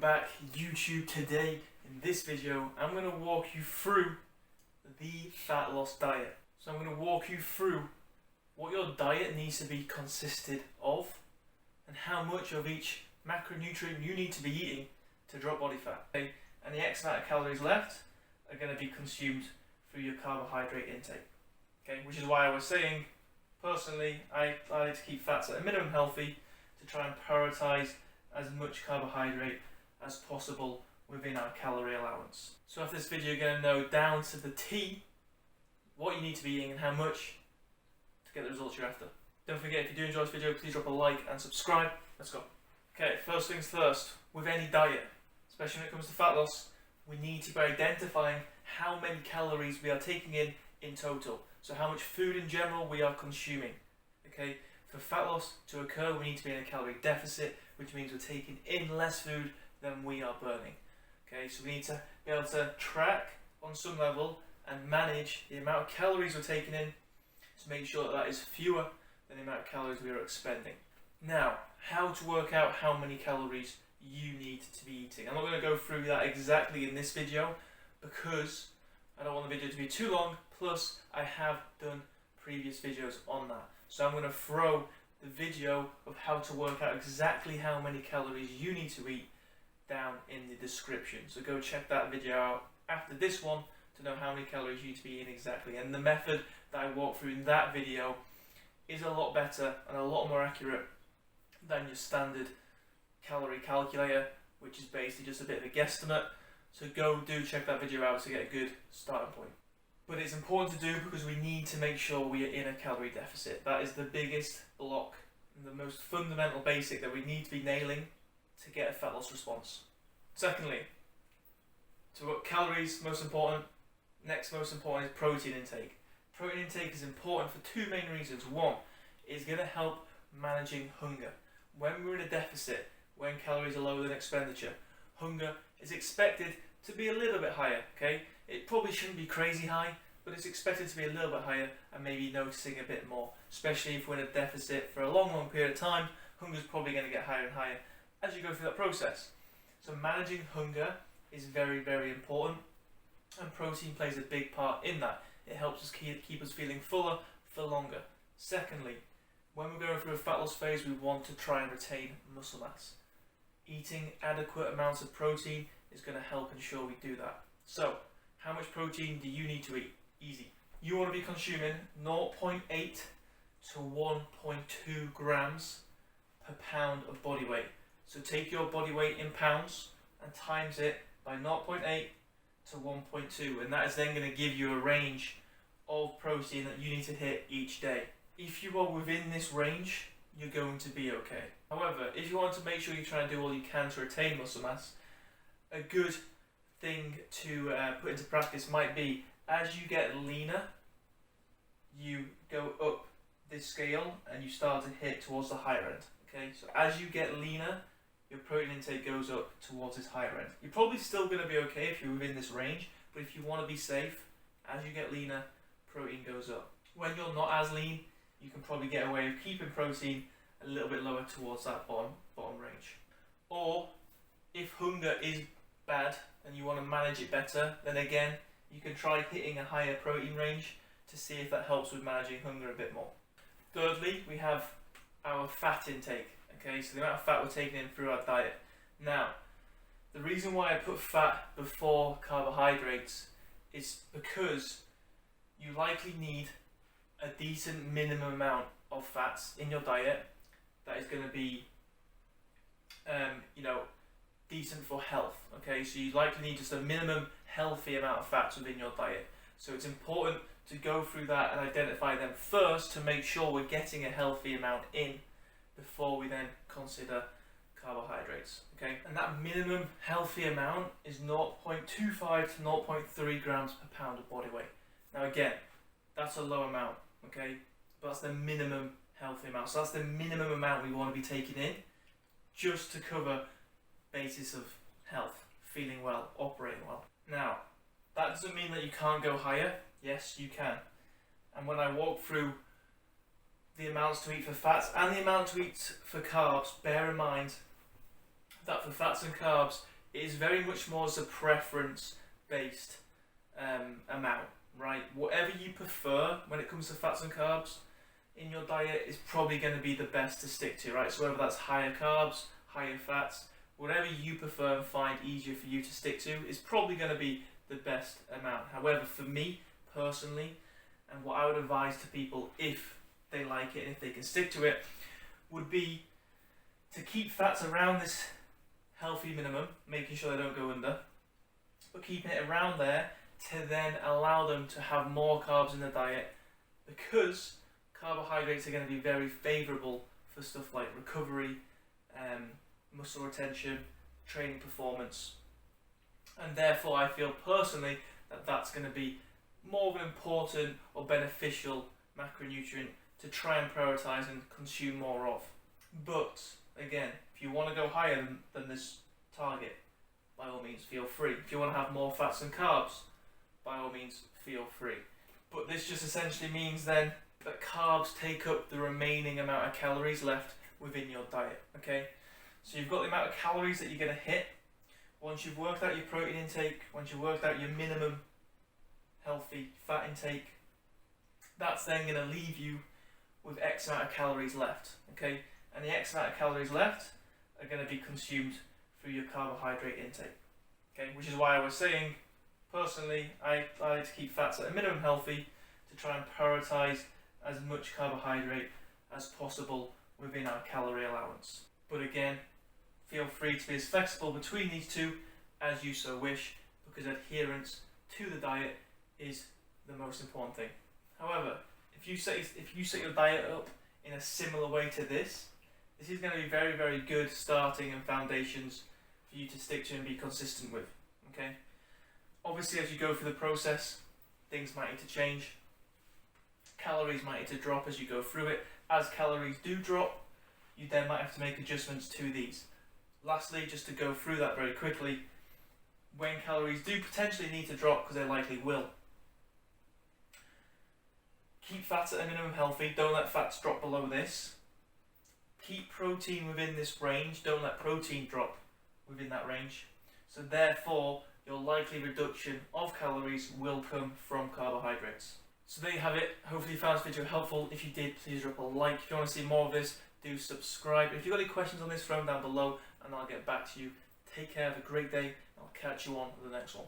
back YouTube. Today in this video I'm going to walk you through the fat loss diet. So I'm going to walk you through what your diet needs to be consisted of and how much of each macronutrient you need to be eating to drop body fat. Okay? And the X amount of calories left are going to be consumed through your carbohydrate intake. Okay? Which is why I was saying, personally, I like to keep fats at a minimum healthy to try and prioritize as much carbohydrate as possible within our calorie allowance. So after this video, you're going to know down to the T what you need to be eating and how much to get the results you're after. Don't forget, if you do enjoy this video, please drop a like and subscribe. Let's go. Okay, first things first, with any diet, especially when it comes to fat loss, we need to be identifying how many calories we are taking in total. So how much food in general we are consuming. Okay, for fat loss to occur, we need to be in a calorie deficit, which means we're taking in less food than we are burning. Okay, so we need to be able to track on some level and manage the amount of calories we're taking in to make sure that that is fewer than the amount of calories we are expending. Now, how to work out how many calories you need to be eating. I'm not going to go through that exactly in this video because I don't want the video to be too long, plus I have done previous videos on that. So I'm going to throw the video of how to work out exactly how many calories you need to eat down in the description. So go check that video out after this one to know how many calories you need to be eating exactly. And the method that I walk through in that video is a lot better and a lot more accurate than your standard calorie calculator, which is basically just a bit of a guesstimate. So go do check that video out to get a good starting point. But it's important to do because we need to make sure we are in a calorie deficit. That is the biggest block and the most fundamental basic that we need to be nailing to get a fat loss response. Secondly, so what calories most important, next most important is protein intake. Protein intake is important for two main reasons. One, it's going to help managing hunger. When we're in a deficit, when calories are lower than expenditure, hunger is expected to be a little bit higher, okay? It probably shouldn't be crazy high, but it's expected to be a little bit higher and maybe noticing a bit more, especially if we're in a deficit for a long period of time. Hunger is probably going to get higher and higher as you go through that process. So managing hunger is very, very important, and protein plays a big part in that. It helps us keep us feeling fuller for longer. Secondly, when we're going through a fat loss phase, we want to try and retain muscle mass. Eating adequate amounts of protein is going to help ensure we do that. So, how much protein do you need to eat? Easy. You want to be consuming 0.8 to 1.2 grams per pound of body weight. So take your body weight in pounds and times it by 0.8 to 1.2, and that is then going to give you a range of protein that you need to hit each day. If you are within this range, you're going to be okay. However, if you want to make sure you try and do all you can to retain muscle mass, a good thing to put into practice might be, as you get leaner, you go up this scale and you start to hit towards the higher end. Okay, so as you get leaner, your protein intake goes up towards this higher end. You're probably still going to be okay if you're within this range, but if you want to be safe, as you get leaner, protein goes up. When you're not as lean, you can probably get away with keeping protein a little bit lower towards that bottom range. Or if hunger is bad and you want to manage it better, then again, you can try hitting a higher protein range to see if that helps with managing hunger a bit more. Thirdly, we have our fat intake. Okay, so the amount of fat we're taking in through our diet. Now, the reason why I put fat before carbohydrates is because you likely need a decent minimum amount of fats in your diet that is going to be, decent for health. Okay, so you likely need just a minimum healthy amount of fats within your diet. So it's important to go through that and identify them first to make sure we're getting a healthy amount in before we then consider carbohydrates. Okay, and that minimum healthy amount is 0.25 to 0.3 grams per pound of body weight. Now again, that's a low amount, okay, but that's the minimum healthy amount. So that's the minimum amount we want to be taking in just to cover basis of health, feeling well, operating well. Now, that doesn't mean that you can't go higher. Yes, you can. And when I walk through the amounts to eat for fats and the amount to eat for carbs, bear in mind that for fats and carbs, it is very much more as a preference based amount, right? Whatever you prefer when it comes to fats and carbs in your diet is probably going to be the best to stick to, right? So whether that's higher carbs, higher fats, whatever you prefer and find easier for you to stick to is probably going to be the best amount. However, for me personally, and what I would advise to people if they like it and if they can stick to it, would be to keep fats around this healthy minimum, making sure they don't go under, but keeping it around there to then allow them to have more carbs in the diet, because carbohydrates are going to be very favourable for stuff like recovery, muscle retention, training performance, and therefore I feel personally that that's going to be more of an important or beneficial macronutrient to try and prioritise and consume more of. But again, if you want to go higher than this target, by all means feel free. If you want to have more fats and carbs, by all means feel free. But this just essentially means then that carbs take up the remaining amount of calories left within your diet, okay? So you've got the amount of calories that you're going to hit. Once you've worked out your protein intake, once you've worked out your minimum healthy fat intake, that's then going to leave you with X amount of calories left, okay? And the X amount of calories left are going to be consumed through your carbohydrate intake, okay? Which is why I was saying, personally, I like to keep fats at a minimum healthy to try and prioritise as much carbohydrate as possible within our calorie allowance. But again, feel free to be as flexible between these two as you so wish, because adherence to the diet is the most important thing. However, if you set your diet up in a similar way to this is going to be very, very good starting and foundations for you to stick to and be consistent with, okay? Obviously, as you go through the process, things might need to change. Calories might need to drop as you go through it. As calories do drop, you then might have to make adjustments to these. Lastly, just to go through that very quickly, when calories do potentially need to drop, because they likely will, keep fats at a minimum healthy, don't let fats drop below this. Keep protein within this range, don't let protein drop within that range. So therefore, your likely reduction of calories will come from carbohydrates. So there you have it. Hopefully you found this video helpful. If you did, please drop a like. If you want to see more of this, do subscribe. If you've got any questions on this, throw them down below and I'll get back to you. Take care, have a great day, and I'll catch you on the next one.